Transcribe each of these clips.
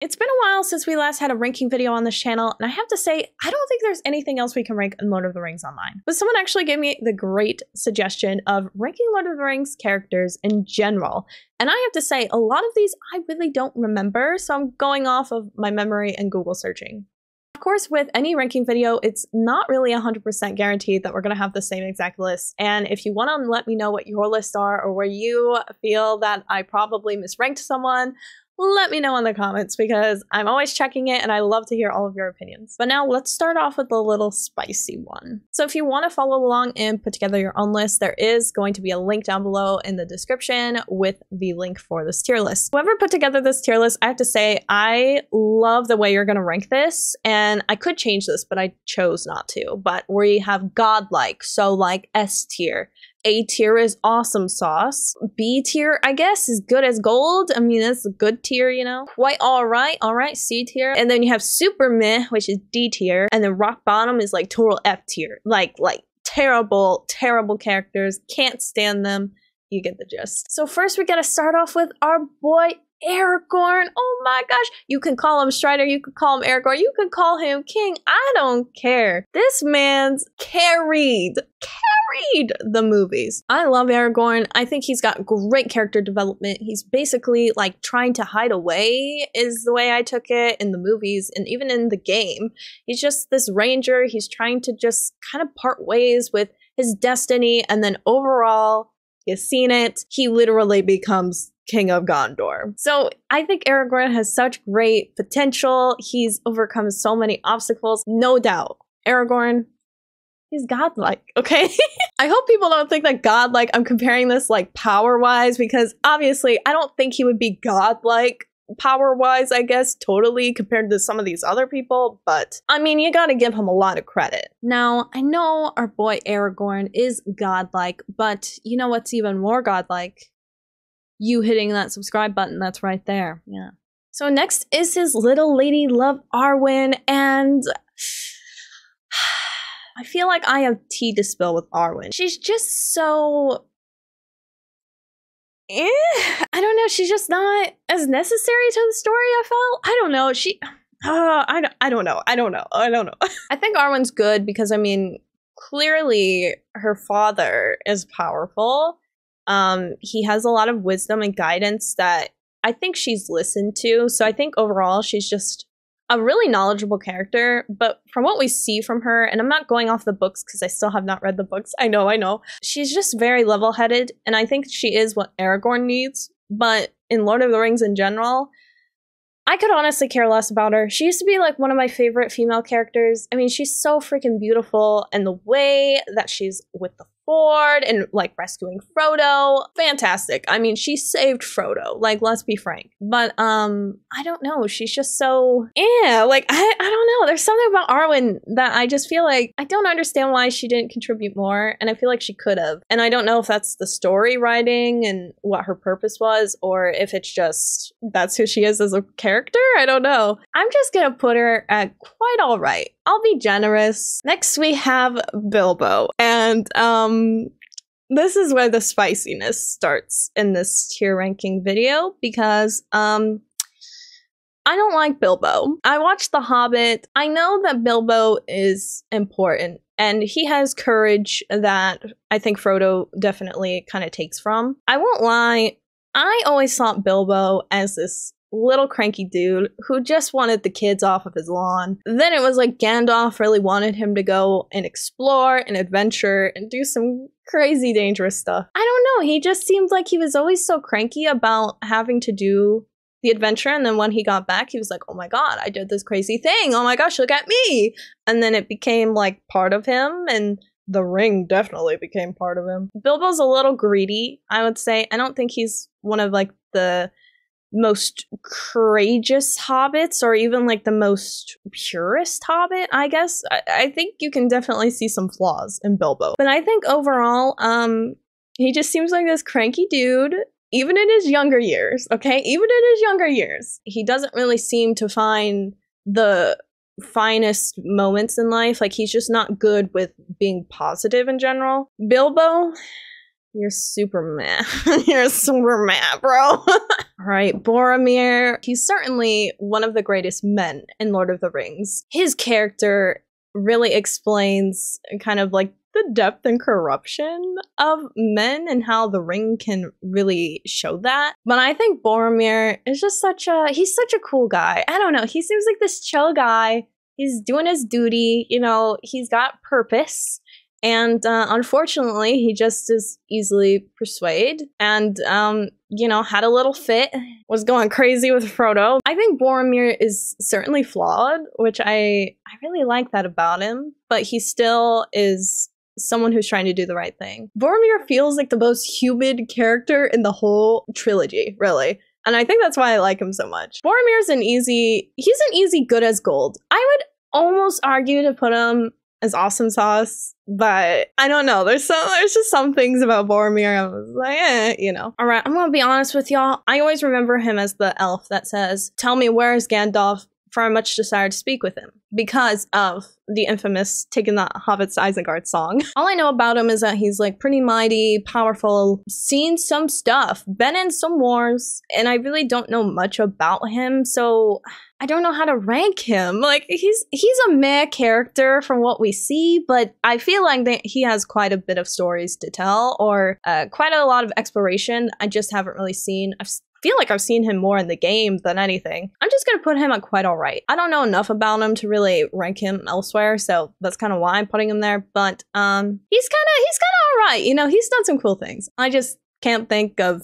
It's been a while since we last had a ranking video on this channel, and I have to say, I don't think there's anything else we can rank in Lord of the Rings online. But someone actually gave me the great suggestion of ranking Lord of the Rings characters in general. And I have to say, a lot of these I really don't remember, so I'm going off of my memory and Google searching. Of course, with any ranking video, it's not really 100% guaranteed that we're going to have the same exact list. And if you want to let me know what your lists are or where you feel that I probably misranked someone, let me know in the comments because I'm always checking it and I love to hear all of your opinions. But now let's start off with a little spicy one. So if you want to follow along and put together your own list, there is going to be a link down below in the description with the link for this tier list. Whoever put together this tier list, I have to say, I love the way you're going to rank this. And I could change this, but I chose not to. But we have Godlike, so like S tier. A tier is awesome sauce. B tier, I guess, is good as gold. I mean, that's a good tier, you know. Quite all right, C tier. And then you have super meh, which is D tier. And then rock bottom is like total F tier. Like terrible, terrible characters. Can't stand them. You get the gist. So first we gotta start off with our boy Aragorn. Oh my gosh. You can call him Strider, you could call him Aragorn, you could call him King. I don't care. This man's carried the movies. I love Aragorn. I think he's got great character development. He's basically like trying to hide away is the way I took it in the movies and even in the game. He's just this ranger. He's trying to just kind of part ways with his destiny, and then overall, you've seen it, he literally becomes King of Gondor. So I think Aragorn has such great potential. He's overcome so many obstacles. No doubt. Aragorn, he's godlike, okay? I hope people don't think that godlike, I'm comparing this like power-wise, because obviously I don't think he would be godlike power-wise, I guess, totally compared to some of these other people, but I mean, you gotta give him a lot of credit. Now, I know our boy Aragorn is godlike, but you know what's even more godlike? You hitting that subscribe button that's right there. Yeah. So next is his little lady love Arwen, and I feel like I have tea to spill with Arwen. She's just so I don't know, she's just not as necessary to the story, I felt. I don't know, I don't know. I think Arwen's good because, I mean, clearly her father is powerful. He has a lot of wisdom and guidance that I think she's listened to. So I think overall she's just a really knowledgeable character. But from what we see from her, and I'm not going off the books because I still have not read the books. I know. She's just very level-headed. And I think she is what Aragorn needs. But in Lord of the Rings in general, I could honestly care less about her. She used to be like one of my favorite female characters. I mean, she's so freaking beautiful, and the way that she's with the Ford and like rescuing Frodo, fantastic. I mean, she saved Frodo, like, let's be frank. But I don't know, she's just so like I don't know, there's something about Arwen that I just feel like I don't understand why she didn't contribute more, and I feel like she could have. And I don't know if that's the story writing and what her purpose was, or if it's just that's who she is as a character. I don't know. I'm just gonna put her at quite all right. I'll be generous. Next we have Bilbo, and this is where the spiciness starts in this tier ranking video because I don't like Bilbo. I watched The Hobbit. I know that Bilbo is important and he has courage that I think Frodo definitely kind of takes from. I won't lie, I always thought Bilbo as this little cranky dude who just wanted the kids off of his lawn. Then it was like Gandalf really wanted him to go and explore and adventure and do some crazy dangerous stuff. I don't know, he just seemed like he was always so cranky about having to do the adventure, and then when he got back he was like, oh my god, I did this crazy thing, oh my gosh, look at me. And then it became like part of him, and the ring definitely became part of him. Bilbo's a little greedy, I would say. I don't think he's one of like the most courageous hobbits or even like the most purest hobbit, I guess. I think you can definitely see some flaws in Bilbo. But I think overall, he just seems like this cranky dude, even in his younger years, okay? Even in his younger years. He doesn't really seem to find the finest moments in life. Like, he's just not good with being positive in general. Bilbo, You're super meh. You're super meh, bro. All right, Boromir. He's certainly one of the greatest men in Lord of the Rings. His character really explains kind of like the depth and corruption of men and how the ring can really show that. But I think Boromir is just he's such a cool guy. I don't know. He seems like this chill guy. He's doing his duty. You know, he's got purpose. And unfortunately, he just is easily persuaded and, you know, had a little fit, was going crazy with Frodo. I think Boromir is certainly flawed, which I really like that about him, but he still is someone who's trying to do the right thing. Boromir feels like the most human character in the whole trilogy, really. And I think that's why I like him so much. Boromir's he's an easy good as gold. I would almost argue to put him as awesome sauce, but I don't know. There's just some things about Boromir I was like, you know. All right, I'm gonna be honest with y'all. I always remember him as the elf that says, "Tell me, where is Gandalf? For I much desire to speak with him," because of the infamous Taking the Hobbits to Isengard song. All I know about him is that he's like pretty mighty, powerful, seen some stuff, been in some wars, and I really don't know much about him, so I don't know how to rank him. Like, he's a meh character from what we see, but I feel like that he has quite a bit of stories to tell, or quite a lot of exploration I just haven't really seen. I feel like I've seen him more in the game than anything. I'm just gonna put him at quite alright. I don't know enough about him to really rank him elsewhere, so that's kind of why I'm putting him there, but he's kinda alright. You know, he's done some cool things. I just can't think of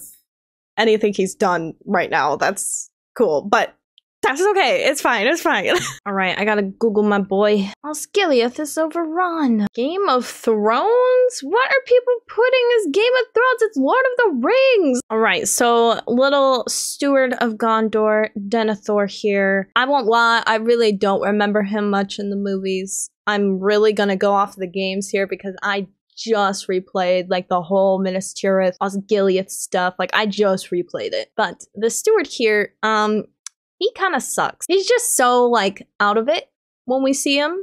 anything he's done right now that's cool, but that's okay. It's fine. It's fine. All right, I gotta Google my boy. Osgiliath is overrun. Game of Thrones? What are people putting as Game of Thrones? It's Lord of the Rings. All right, so little Steward of Gondor, Denethor here. I won't lie, I really don't remember him much in the movies. I'm really gonna go off the games here because I just replayed like the whole Minas Tirith, Osgiliath stuff. Like, I just replayed it. But the Steward here, he kind of sucks. He's just so, like, out of it when we see him.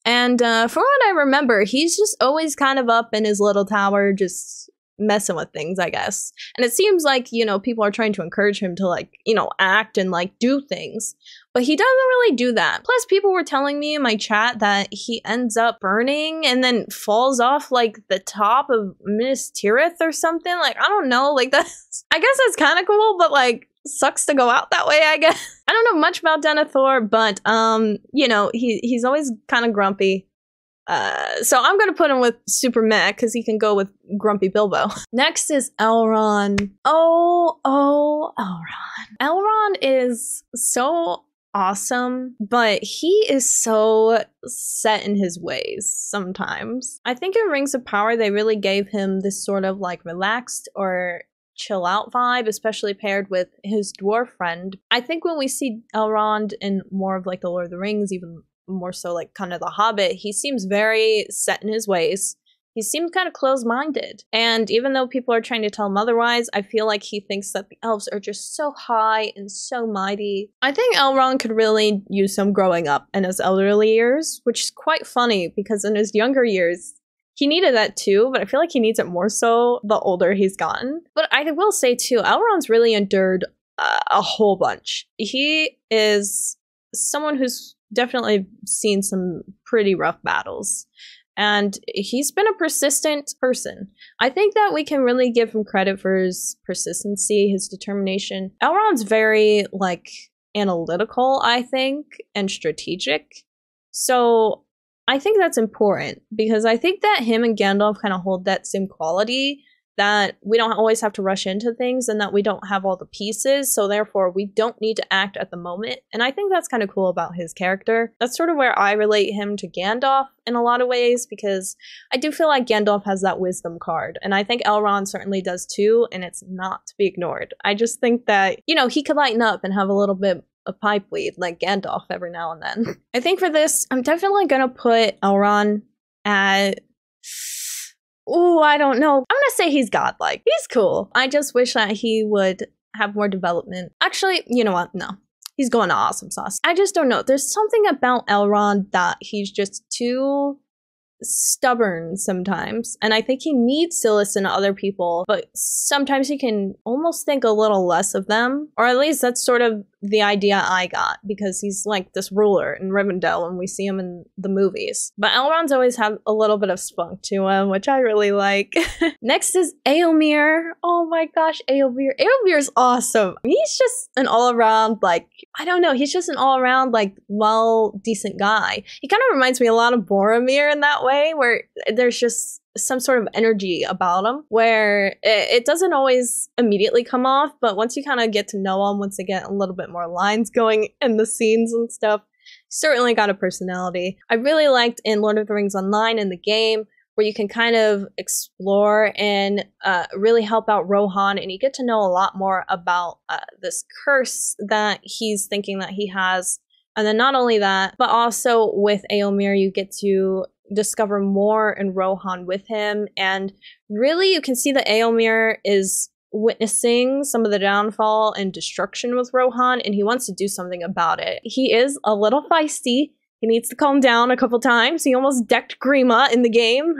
And from what I remember, he's just always kind of up in his little tower, just messing with things, I guess. And it seems like, you know, people are trying to encourage him to, like, you know, act and, like, do things. But he doesn't really do that. Plus, people were telling me in my chat that he ends up burning and then falls off, like, the top of Minas Tirith or something. Like, I don't know. Like, that's... I guess that's kind of cool, but, like, sucks to go out that way, I guess. I don't know much about Denethor, but you know, he's always kind of grumpy. So I'm gonna put him with super meh because he can go with grumpy Bilbo. Next is Elrond. Oh, Elrond. Elrond is so awesome, but he is so set in his ways sometimes. I think in Rings of Power they really gave him this sort of like relaxed or chill out vibe, especially paired with his dwarf friend. I think when we see Elrond in more of like the Lord of the Rings, even more so like kind of the Hobbit, he seems very set in his ways. He seems kind of closed-minded. And even though people are trying to tell him otherwise, I feel like he thinks that the elves are just so high and so mighty. I think Elrond could really use some growing up in his elderly years, which is quite funny because in his younger years, he needed that too, but I feel like he needs it more so the older he's gotten. But I will say too, Elrond's really endured a whole bunch. He is someone who's definitely seen some pretty rough battles. And he's been a persistent person. I think that we can really give him credit for his persistency, his determination. Elrond's very, like, analytical, I think, and strategic. So I think that's important because I think that him and Gandalf kind of hold that same quality, that we don't always have to rush into things and that we don't have all the pieces, so therefore we don't need to act at the moment. And I think that's kind of cool about his character. That's sort of where I relate him to Gandalf in a lot of ways, because I do feel like Gandalf has that wisdom card, and I think Elrond certainly does too, and it's not to be ignored. I just think that, you know, he could lighten up and have a little bit a pipe weed like Gandalf every now and then. I think for this, I'm definitely gonna put Elrond at... Ooh, I don't know. I'm gonna say he's godlike. He's cool. I just wish that he would have more development. Actually, you know what? No. He's going to awesome sauce. I just don't know. There's something about Elrond that he's just too stubborn sometimes, and I think he needs to listen to other people, but sometimes he can almost think a little less of them, or at least that's sort of the idea I got, because he's like this ruler in Rivendell and we see him in the movies. But Elrond's always had a little bit of spunk to him, which I really like. Next is Éomer. Oh my gosh, Éomer. Éomer's awesome. He's just an all-around, like, I don't know, he's just an all-around, like, well, decent guy. He kind of reminds me a lot of Boromir in that way, where there's just some sort of energy about him where it doesn't always immediately come off, but once you kind of get to know him, once they get a little bit more lines going in the scenes and stuff, certainly got a personality. I really liked in Lord of the Rings Online in the game, where you can kind of explore and really help out Rohan, and you get to know a lot more about this curse that he's thinking that he has. And then not only that, but also with Éomer, you get to discover more in Rohan with him, and really you can see that Éomer is witnessing some of the downfall and destruction with Rohan, and he wants to do something about it. He is a little feisty. He needs to calm down a couple times. He almost decked Grima in the game,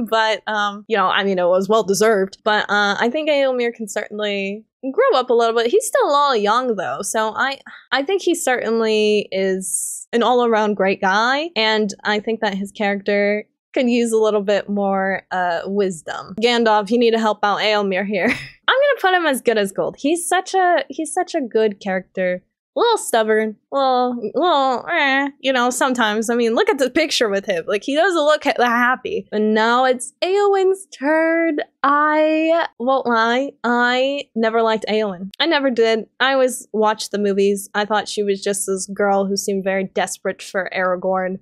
but, you know, I mean, it was well-deserved. But I think Éomer can certainly grow up a little bit. He's still a little young, though, so I think he certainly is an all-around great guy, and I think that his character could use a little bit more wisdom. Gandalf, you need to help out Éomer here. I'm gonna put him as good as gold. He's such a good character. A little stubborn, you know, sometimes. I mean, look at the picture with him. Like, he doesn't look happy. And now it's Éowyn's turn. I won't lie, I never liked Éowyn. I never did. I always watched the movies. I thought she was just this girl who seemed very desperate for Aragorn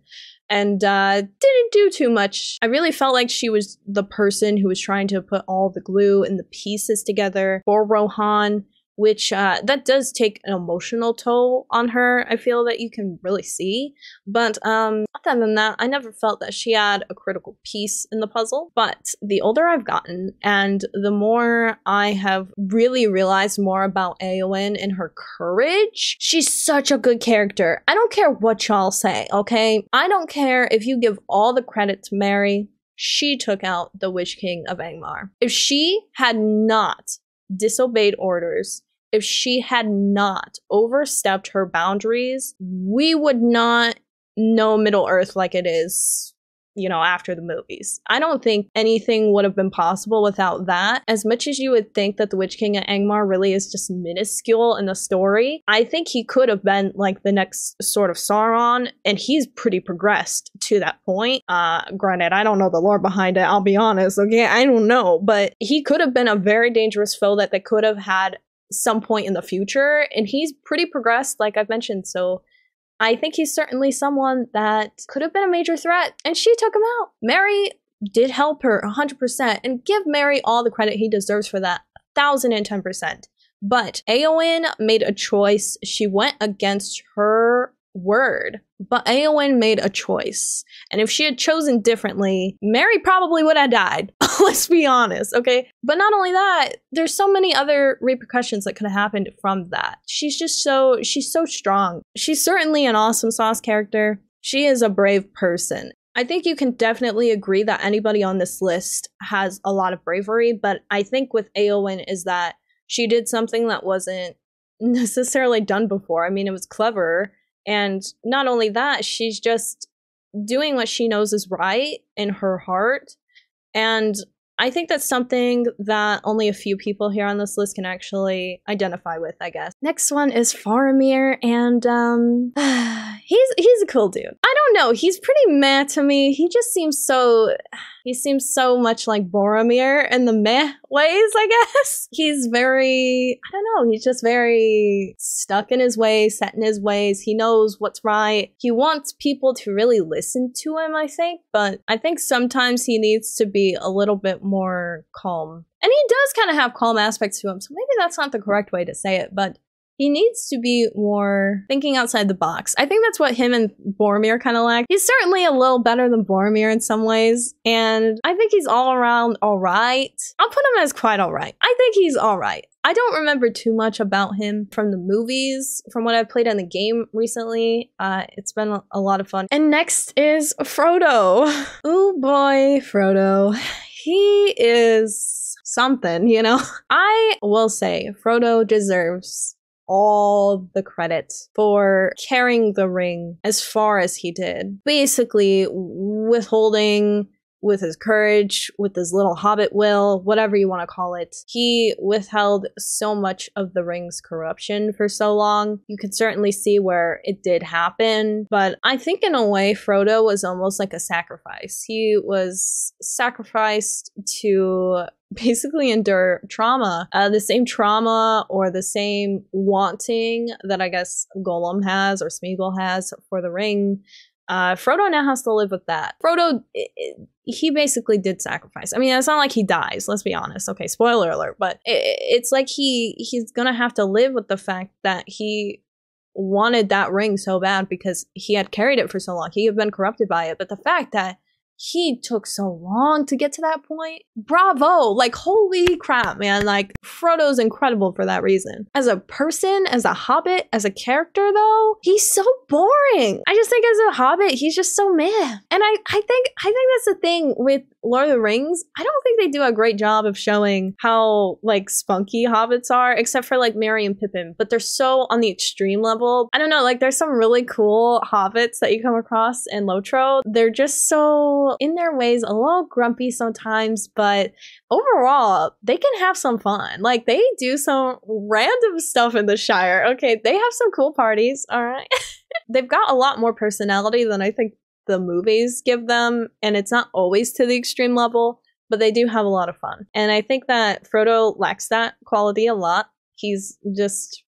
and didn't do too much. I really felt like she was the person who was trying to put all the glue and the pieces together for Rohan, which that does take an emotional toll on her, I feel that you can really see. But other than that, I never felt that she had a critical piece in the puzzle. But the older I've gotten, and the more I have really realized more about Éowyn and her courage, she's such a good character. I don't care what y'all say, okay? I don't care if you give all the credit to Mary. She took out the Witch King of Angmar. If she had not disobeyed orders, if she had not overstepped her boundaries, we would not know Middle Earth like it is, you know, after the movies. I don't think anything would have been possible without that. As much as you would think that the Witch King of Angmar really is just minuscule in the story, I think he could have been like the next sort of Sauron, and he's pretty progressed to that point. Granted, I don't know the lore behind it, I'll be honest, okay? I don't know, but he could have been a very dangerous foe that they could have had some point in the future, and he's pretty progressed, like I've mentioned, so I think he's certainly someone that could have been a major threat, and she took him out. Mary did help her 100%, and give Mary all the credit he deserves for that, 1010%. But Éowyn made a choice. She went against her word, but Éowyn made a choice. And if she had chosen differently, Mary probably would have died. Let's be honest, okay? But not only that, there's so many other repercussions that could have happened from that. She's so strong. She's certainly an awesome sauce character. She is a brave person. I think you can definitely agree that anybody on this list has a lot of bravery, but I think with Éowyn is that she did something that wasn't necessarily done before. I mean, it was clever. And not only that, she's just doing what she knows is right in her heart. And I think that's something that only a few people here on this list can actually identify with, I guess. Next one is Faramir, and he's a cool dude. I don't know, he's pretty meh to me. He seems so much like Boromir in the meh ways, I guess. He's very, I don't know, he's just very stuck in his ways, set in his ways. He knows what's right. He wants people to really listen to him, I think, but I think sometimes he needs to be a little bit more calm. And he does kind of have calm aspects to him, so maybe that's not the correct way to say it, but He needs to be more thinking outside the box. I think that's what him and Boromir kind of lack. He's certainly a little better than Boromir in some ways, and I think he's all around all right. I'll put him as quite all right. I think he's all right. I don't remember too much about him from the movies, from what I've played in the game recently. It's been a lot of fun. And next is Frodo. Ooh boy, Frodo. He is something, you know? I will say Frodo deserves all the credit for carrying the ring as far as he did. Basically, withholding with his courage, with his little hobbit will, whatever you want to call it. He withheld so much of the ring's corruption for so long. You can certainly see where it did happen, but I think in a way Frodo was almost like a sacrifice. He was sacrificed to basically endure trauma, the same trauma or the same wanting that I guess Gollum has or Smeagol has for the ring. Frodo now has to live with that. Frodo, he basically did sacrifice. I mean, it's not like he dies, let's be honest. Okay, spoiler alert, but it's like he's gonna have to live with the fact that he wanted that ring so bad because he had carried it for so long. He had been corrupted by it, but the fact that he took so long to get to that point. Bravo! Like, holy crap, man. Like, Frodo's incredible for that reason. As a person, as a hobbit, as a character, though, he's so boring. I just think as a hobbit, he's just so meh. And I think that's the thing with Lord of the Rings. I don't think they do a great job of showing how, like, spunky hobbits are, except for, like, Merry and Pippin. But they're so on the extreme level. I don't know, like, there's some really cool hobbits that you come across in LOTR. They're just so, in their ways, a little grumpy sometimes, but overall, they can have some fun. Like, they do some random stuff in the Shire. Okay, they have some cool parties, all right? They've got a lot more personality than I think the movies give them, and it's not always to the extreme level, but they do have a lot of fun. And I think that Frodo lacks that quality a lot. He's just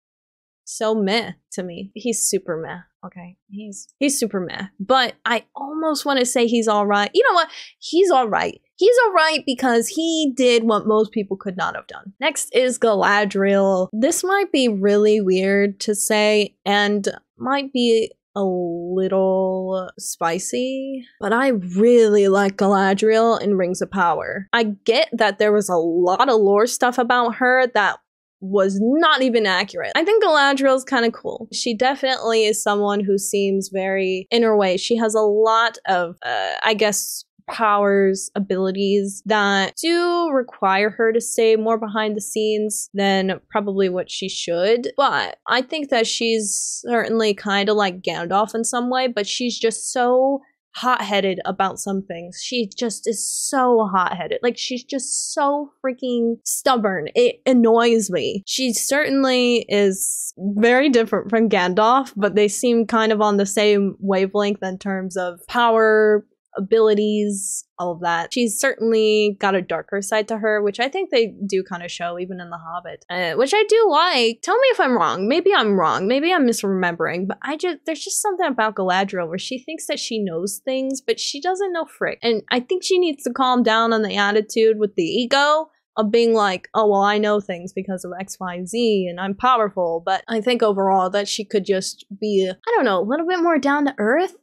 so meh to me. He's super meh. Okay, he's super meh. But I almost want to say he's all right. You know what? He's all right. He's all right because he did what most people could not have done. Next is Galadriel. This might be really weird to say and might be a little spicy, but I really like Galadriel in Rings of Power. I get that there was a lot of lore stuff about her that was not even accurate. I think Galadriel's kind of cool. She definitely is someone who seems very in her way. She has a lot of, I guess, powers, abilities that do require her to stay more behind the scenes than probably what she should. But I think that she's certainly kind of like Gandalf in some way, but she's just so hot-headed about some things. She just is so hot-headed. Like, she's just so freaking stubborn. It annoys me. She certainly is very different from Gandalf, but they seem kind of on the same wavelength in terms of power, abilities, all of that. She's certainly got a darker side to her, which I think they do kind of show even in The Hobbit, which I do like. Tell me if I'm wrong. Maybe I'm wrong. Maybe I'm misremembering, but there's just something about Galadriel where she thinks that she knows things, but she doesn't know frick. And I think she needs to calm down on the attitude with the ego of being like, oh, well, I know things because of X, Y, Z, and I'm powerful. But I think overall that she could just be, I don't know, a little bit more down to earth.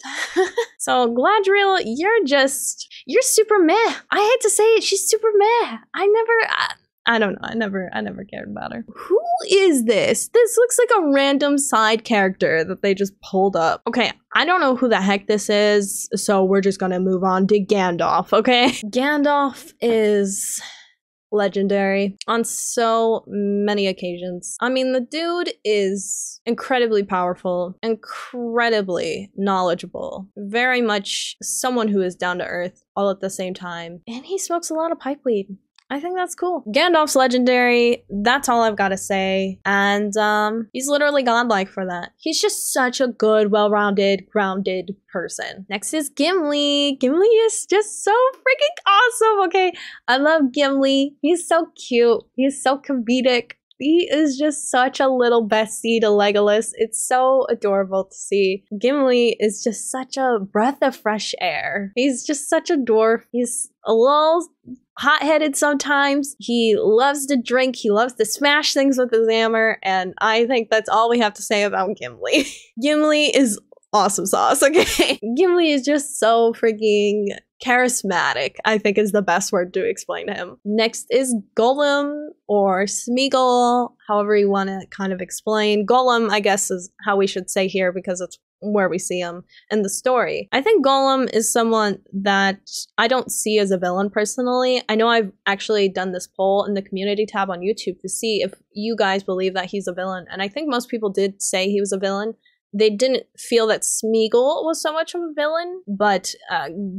So Galadriel, you're super meh. I hate to say it, she's super meh. I don't know. I never cared about her. Who is this? This looks like a random side character that they just pulled up. Okay, I don't know who the heck this is, so we're just gonna move on to Gandalf, okay? Gandalf is legendary on so many occasions. I mean, the dude is incredibly powerful, incredibly knowledgeable, very much someone who is down to earth all at the same time, and he smokes a lot of pipe weed. I think that's cool. Gandalf's legendary. That's all I've got to say. And he's literally godlike for that. He's just such a good, well-rounded, grounded person. Next is Gimli. Gimli is just so freaking awesome. Okay, I love Gimli. He's so cute. He's so comedic. He is just such a little bestie to Legolas. It's so adorable to see. Gimli is just such a breath of fresh air. He's just such a dwarf. He's a little hot-headed sometimes. He loves to drink. He loves to smash things with his hammer. And I think that's all we have to say about Gimli. Gimli is awesome sauce, okay? Gimli is just so freaking charismatic, I think is the best word to explain him. Next is Gollum or Smeagol, however you want to kind of explain. Gollum, I guess, is how we should say here because it's where we see him in the story. I think Gollum is someone that I don't see as a villain personally. I know I've actually done this poll in the community tab on YouTube to see if you guys believe that he's a villain, and I think most people did say he was a villain. They didn't feel that Smeagol was so much of a villain, but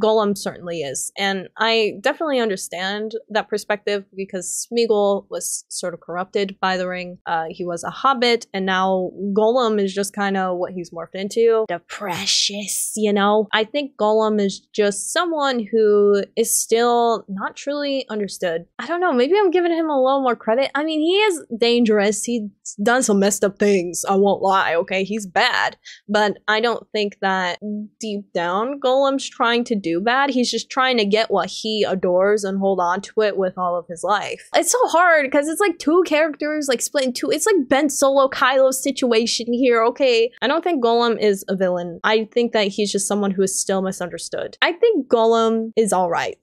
Gollum certainly is. And I definitely understand that perspective because Smeagol was sort of corrupted by the ring. He was a hobbit, and now Gollum is just kind of what he's morphed into. The precious, you know? I think Gollum is just someone who is still not truly understood. I don't know, maybe I'm giving him a little more credit. I mean, he is dangerous. He's done some messed up things, I won't lie, okay? He's bad. But I don't think that deep down Gollum's trying to do bad. He's just trying to get what he adores and hold on to it with all of his life. It's so hard because it's like two characters like split in two. It's like Ben Solo Kylo situation here, okay? I don't think Gollum is a villain. I think that he's just someone who is still misunderstood. I think Gollum is alright.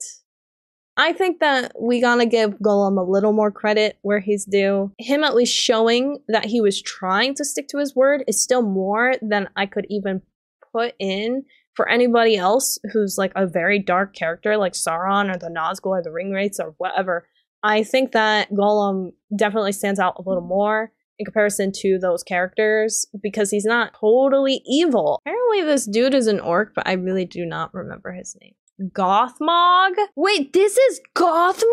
I think that we gotta give Gollum a little more credit where he's due. Him at least showing that he was trying to stick to his word is still more than I could even put in for anybody else who's like a very dark character like Sauron or the Nazgul or the Ringwraiths or whatever. I think that Gollum definitely stands out a little more in comparison to those characters because he's not totally evil. Apparently this dude is an orc, but I really do not remember his name. Gothmog? Wait, this is Gothmog?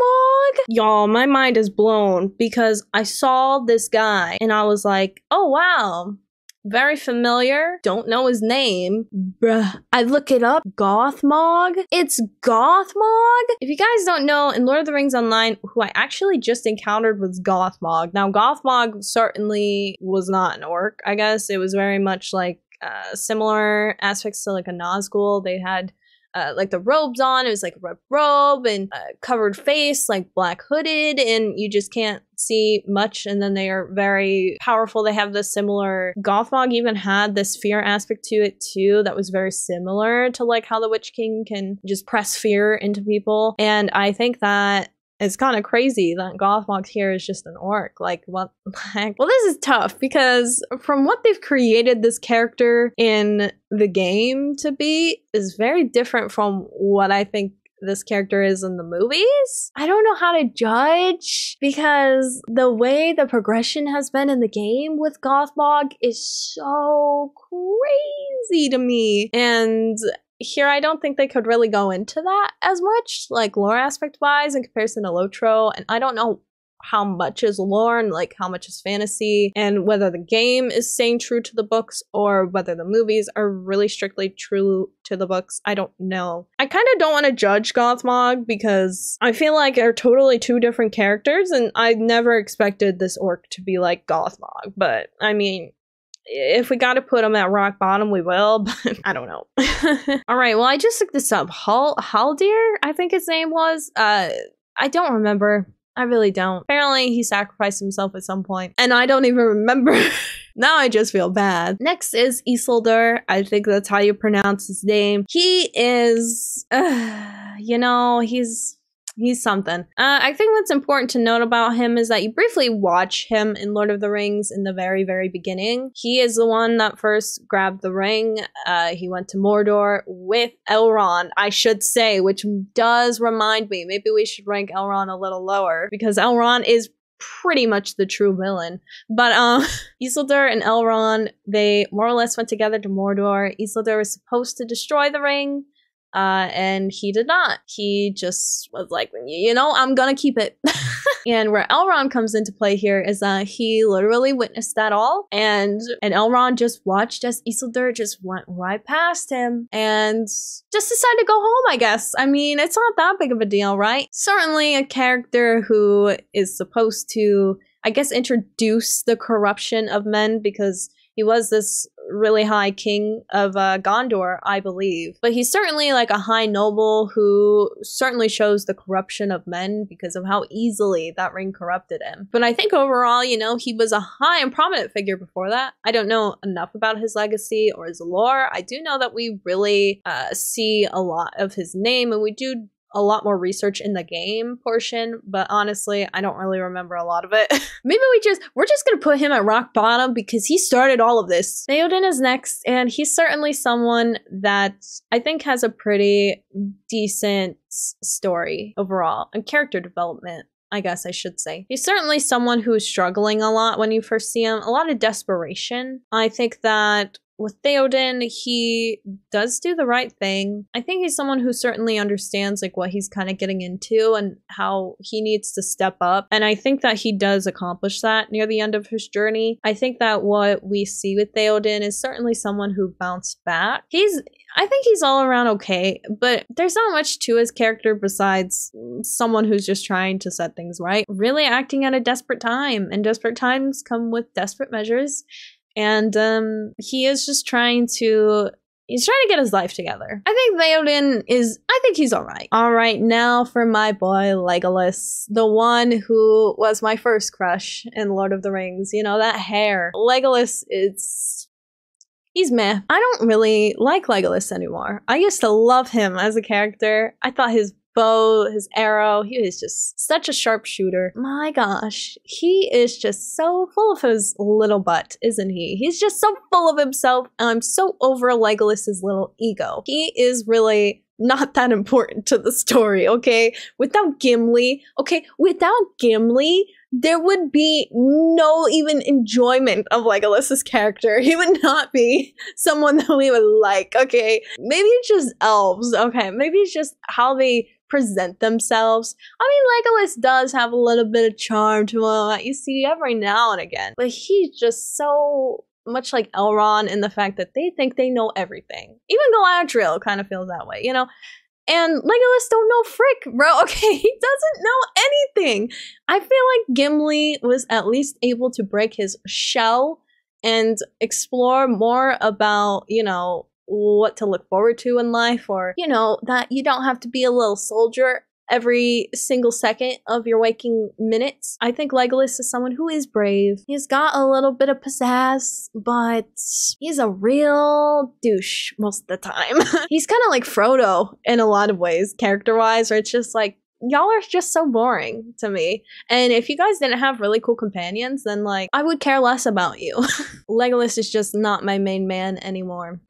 Y'all, my mind is blown because I saw this guy and I was like, oh wow, very familiar. Don't know his name. Bruh. I look it up. Gothmog? It's Gothmog? If you guys don't know, in Lord of the Rings Online, who I actually just encountered was Gothmog. Now, Gothmog certainly was not an orc, I guess. It was very much like similar aspects to like a Nazgul. They had like the robes on. It was like a red robe and covered face, like black hooded, and you just can't see much. And then they are very powerful. They have this similar. Gothmog even had this fear aspect to it too that was very similar to like how the Witch King can just press fear into people. And I think that it's kind of crazy that Gothmog here is just an orc. Like, what the heck? Well, this is tough because from what they've created this character in the game to be is very different from what I think this character is in the movies. I don't know how to judge because the way the progression has been in the game with Gothmog is so crazy to me. And here, I don't think they could really go into that as much, like lore aspect wise, in comparison to LOTR. And I don't know how much is lore and like how much is fantasy, and whether the game is staying true to the books or whether the movies are really strictly true to the books. I don't know. I kind of don't want to judge Gothmog because I feel like they're totally two different characters, and I never expected this orc to be like Gothmog. But I mean, if we gotta put him at rock bottom, we will, but I don't know. Alright, well, I just looked this up. Haldir, I think his name was. I don't remember. I really don't. Apparently, he sacrificed himself at some point, and I don't even remember. Now I just feel bad. Next is Isildur. I think that's how you pronounce his name. He is, you know, he's something. I think what's important to note about him is that you briefly watch him in Lord of the Rings in the very, very beginning. He is the one that first grabbed the ring. He went to Mordor with Elrond, I should say, which does remind me, maybe we should rank Elrond a little lower because Elrond is pretty much the true villain. But Isildur and Elrond, they more or less went together to Mordor. Isildur was supposed to destroy the ring. And he did not. He just was like, you know, I'm gonna keep it. And where Elrond comes into play here is that he literally witnessed that all. And Elrond just watched as Isildur just went right past him and just decided to go home, I guess. I mean, it's not that big of a deal, right? Certainly a character who is supposed to I guess, introduce the corruption of men, because he was this really high king of Gondor, I believe. But he's certainly like a high noble who certainly shows the corruption of men because of how easily that ring corrupted him. But I think overall, you know, he was a high and prominent figure before that. I don't know enough about his legacy or his lore. I do know that we really see a lot of his name, and we do a lot more research in the game portion, but honestly, I don't really remember a lot of it. Maybe we're just gonna put him at rock bottom because he started all of this. Theoden is next, and he's certainly someone that I think has a pretty decent story overall and character development, I guess I should say. He's certainly someone who's struggling a lot when you first see him, a lot of desperation. I think that with Theoden, he does do the right thing. I think he's someone who certainly understands like what he's kind of getting into and how he needs to step up. And I think that he does accomplish that near the end of his journey. I think that what we see with Theoden is certainly someone who bounced back. I think he's all around okay, but there's not much to his character besides someone who's just trying to set things right, really acting at a desperate time, and desperate times come with desperate measures. And he is just he's trying to get his life together. I think I think he's alright. Alright, now for my boy Legolas, the one who was my first crush in Lord of the Rings. You know, that hair. Legolas he's meh. I don't really like Legolas anymore. I used to love him as a character. I thought his bow, his arrow, he was just such a sharpshooter. My gosh, he is just so full of his little butt, isn't he? He's just so full of himself, and I'm so over Legolas's little ego. He is really not that important to the story, okay? Without Gimli, there would be no even enjoyment of Legolas's character. He would not be someone that we would like, okay? Maybe it's just elves, okay? Maybe it's just how they present themselves. I mean, Legolas does have a little bit of charm to him that you see every now and again, but he's just so much like Elrond in the fact that they think they know everything. Even Galadriel kind of feels that way, you know? And Legolas don't know frick, bro, okay? He doesn't know anything. I feel like Gimli was at least able to break his shell and explore more about, you know, what to look forward to in life, or, you know, that you don't have to be a little soldier every single second of your waking minutes. I think Legolas is someone who is brave. He's got a little bit of pizzazz, but he's a real douche most of the time. He's kind of like Frodo in a lot of ways, character-wise, where it's just like, y'all are just so boring to me. And if you guys didn't have really cool companions, then like, I would care less about you. Legolas is just not my main man anymore.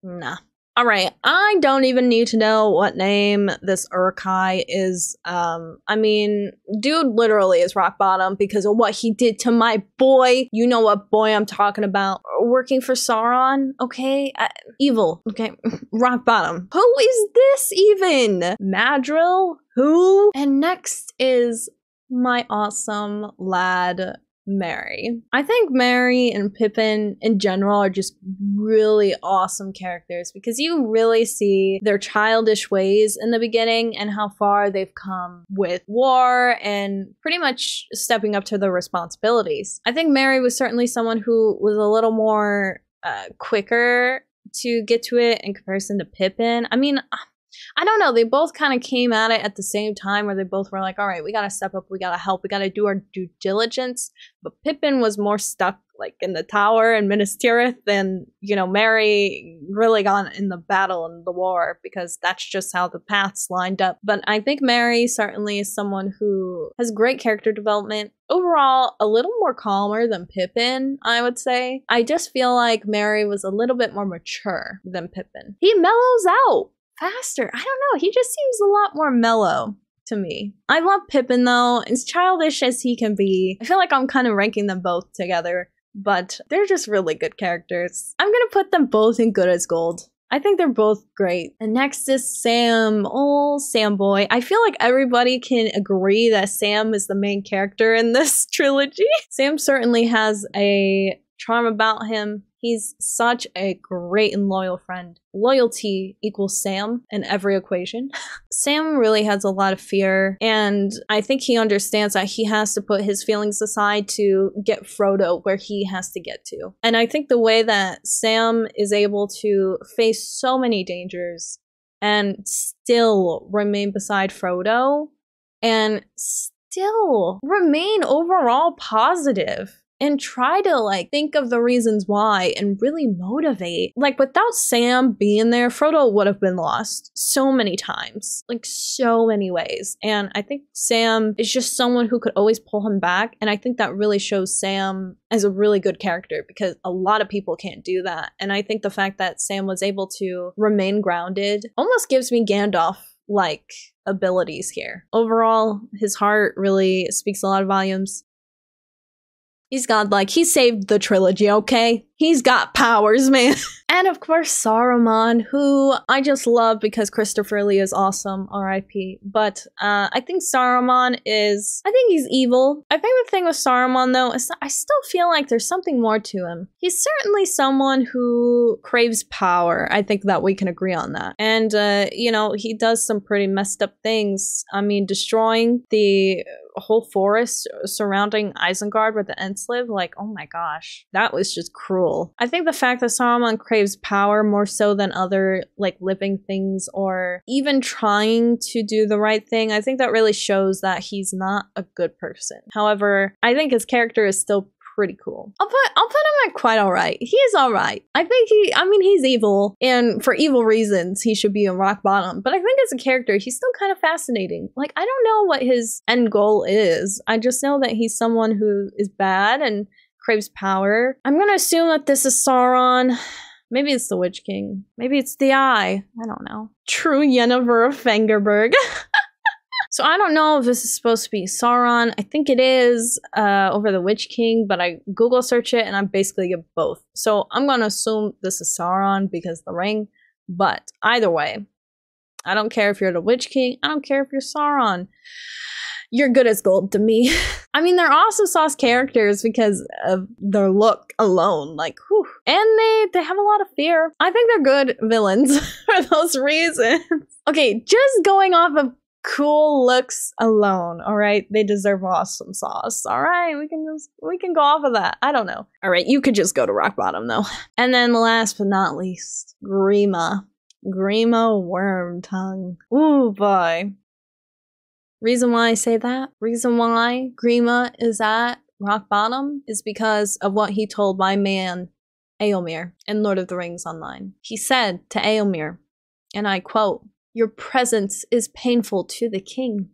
Nah. Alright, I don't even need to know what name this Uruk-hai is. I mean, dude literally is rock bottom because of what he did to my boy. You know what boy I'm talking about. Working for Sauron, okay? Evil, okay? Rock bottom. Who is this even? Madril? Who? And next is my awesome lad, Merry. I think Merry and Pippin in general are just really awesome characters because you really see their childish ways in the beginning and how far they've come with war and pretty much stepping up to their responsibilities. I think Merry was certainly someone who was a little more quicker to get to it in comparison to Pippin. I mean, I don't know, they both kind of came at it at the same time where they both were like, all right, we gotta step up, we gotta help, we gotta do our due diligence. But Pippin was more stuck like in the tower in Minas Tirith than, you know, Merry really got in the battle and the war because that's just how the paths lined up. But I think Merry certainly is someone who has great character development. Overall, a little more calmer than Pippin, I would say. I just feel like Merry was a little bit more mature than Pippin. He mellows out faster. I don't know. He just seems a lot more mellow to me. I love Pippin though, as childish as he can be. I feel like I'm kind of ranking them both together, but they're just really good characters. I'm gonna put them both in good as gold. I think they're both great. And next is Sam. Oh, Sam boy. I feel like everybody can agree that Sam is the main character in this trilogy. Sam certainly has a charm about him. He's such a great and loyal friend. Loyalty equals Sam in every equation. Sam really has a lot of fear, and I think he understands that he has to put his feelings aside to get Frodo where he has to get to. And I think the way that Sam is able to face so many dangers and still remain beside Frodo and still remain overall positive and try to like think of the reasons why and really motivate. Like without Sam being there, Frodo would have been lost so many times, like so many ways. And I think Sam is just someone who could always pull him back. And I think that really shows Sam as a really good character because a lot of people can't do that. And I think the fact that Sam was able to remain grounded almost gives me Gandalf like abilities here. Overall, his heart really speaks a lot of volumes. He's godlike. He saved the trilogy, okay? He's got powers, man. And of course, Saruman, who I just love because Christopher Lee is awesome, R.I.P. But I think Saruman is, I think he's evil. I think the thing with Saruman, though, is that I still feel like there's something more to him. He's certainly someone who craves power. I think that we can agree on that. And, you know, he does some pretty messed up things. I mean, destroying the whole forest surrounding Isengard where the Ents live, like, oh my gosh, that was just cruel. I think the fact that Saruman craves power more so than other like living things or even trying to do the right thing, I think that really shows that he's not a good person. However, I think his character is still pretty cool. I'll put him at quite alright. He is alright. I think he's evil, and for evil reasons, he should be in rock bottom. But I think as a character, he's still kind of fascinating. Like, I don't know what his end goal is. I just know that he's someone who is bad and craves power. I'm gonna assume that this is Sauron. Maybe it's the Witch King. Maybe it's the Eye. I don't know. True Yennefer of Fengerberg. So I don't know if this is supposed to be Sauron. I think it is over the Witch King, but I Google search it and I basically get both. So I'm going to assume this is Sauron because of the ring. But either way, I don't care if you're the Witch King. I don't care if you're Sauron. You're good as gold to me. I mean, they're also sauce characters because of their look alone. Like, whew. And they have a lot of fear. I think they're good villains for those reasons. Okay, just going off of cool looks alone, all right? They deserve awesome sauce, all right? We can go off of that. I don't know. All right, you could just go to rock bottom, though. And then last but not least, Grima. Grima Wormtongue. Ooh, boy. Reason why I say that, reason why Grima is at rock bottom is because of what he told my man, Éomer, in Lord of the Rings Online. He said to Éomer, and I quote, "Your presence is painful to the king."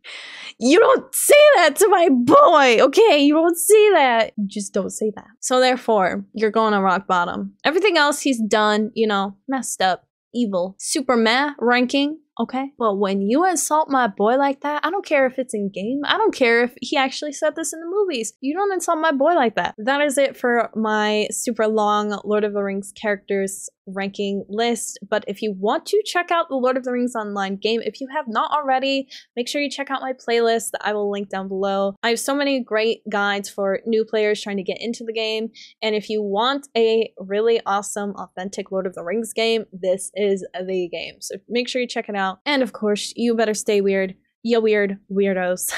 You don't say that to my boy, okay? You don't say that. You just don't say that. So therefore, you're going to rock bottom. Everything else he's done, you know, messed up, evil, super meh ranking, okay? But when you insult my boy like that, I don't care if it's in game. I don't care if he actually said this in the movies. You don't insult my boy like that. That is it for my super long Lord of the Rings characters ranking list. But if you want to check out the Lord of the Rings Online game, if you have not already, make sure you check out my playlist that I will link down below. I have so many great guides for new players trying to get into the game. And if you want a really awesome, authentic Lord of the Rings game, this is the game. So make sure you check it out. And of course, you better stay weird. You weird weirdos.